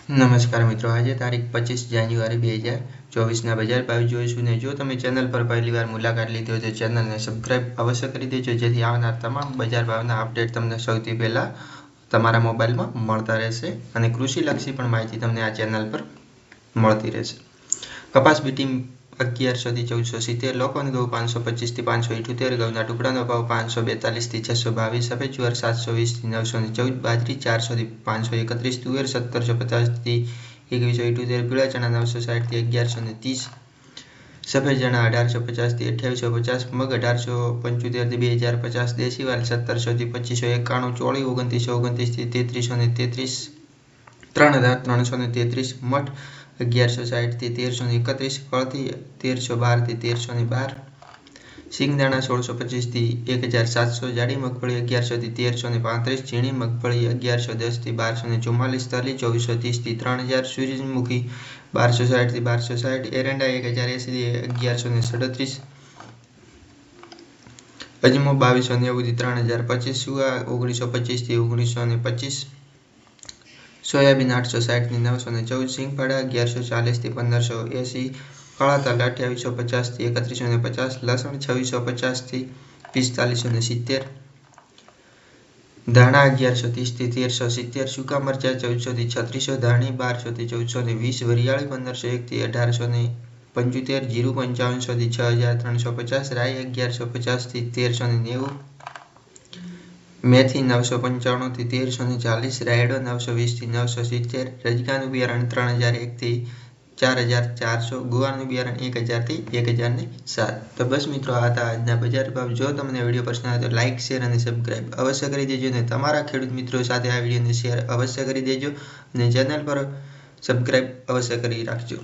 નમસ્કાર મિત્રો, આજે તારીખ 25 જાન્યુઆરી 2024ના બજાર ભાવ જોઈશું ને જો તમે ચેનલ પર પહેલીવાર મુલાકાત લીધી હોય તો ચેનલને સબસ્ક્રાઇબ અવશ્ય કરી દેજો જેથી આવનાર તમામ બજાર ભાવના અપડેટ તમને સૌથી પહેલા તમારા મોબાઈલમાં મળતા રહેશે અને કૃષિલક્ષી પણ માહિતી તમને આ ચેનલ પર મળતી રહેશે। કપાસ બીટી 1100 થી 1470, લોકોન ઘઉં 525 થી 578, ઘઉંના ટુકડાનો ભાવ 542 થી 622, સફેદ જુવાર 720 થી 914, બાજરી 400 થી 531, તુવેર 1750 થી 2178, પીળા ચણા 960 થી 1130, સફેદ ચણા 1850 થી 2850, મગ 1875 થી 2050, દેશી વાલ 1700 થી 2591, ચોળી 2929 થી 3333, 3333, મઠ 1160 થી 1331, કળથી 1312 થી 1312, સિંગદાણા 1625 થી 1700, જાડી મગફળી 1100 થી 1335, ઝીણી મગફળી 1110 થી 1244, તલી 2430 થી 3000, સૂરજમુખી 1260 થી 1260, એરંડા 1080 થી 1137, અજમો 2290 થી 3025, સુવા 1925 થી 1925, સોયાબીન 860 થી 914, સિંગફાડા 1140 થી 1580, કાળા તલ 2850 થી 3150, લસણ 2650 થી 4570, ધાણા 1130 થી 1370, સૂકા મરચા 1400 થી 3600, ધાણી 1200 થી 1420, વરિયાળી 1501 થી 1875, જીરું 5500 થી 6350, રાઈ 1150 થી 1390, મેથી 995 થી 1340, રાયડો 920 થી 970, રજકાનું બિયારણ 3001 થી 4400, ગુવારનું બિયારણ 1000 થી 1007। તો બસ મિત્રો, આ હતા આજના બજાર ભાવ। જો તમને વિડીયો પસંદ આવે તો લાઇક, શેર અને સબસ્ક્રાઇબ અવશ્ય કરી દેજો અને તમારા ખેડૂત મિત્રો સાથે આ વિડીયોને શેર અવશ્ય કરી દેજો અને ચેનલ પર સબસ્ક્રાઇબ અવશ્ય કરી રાખજો।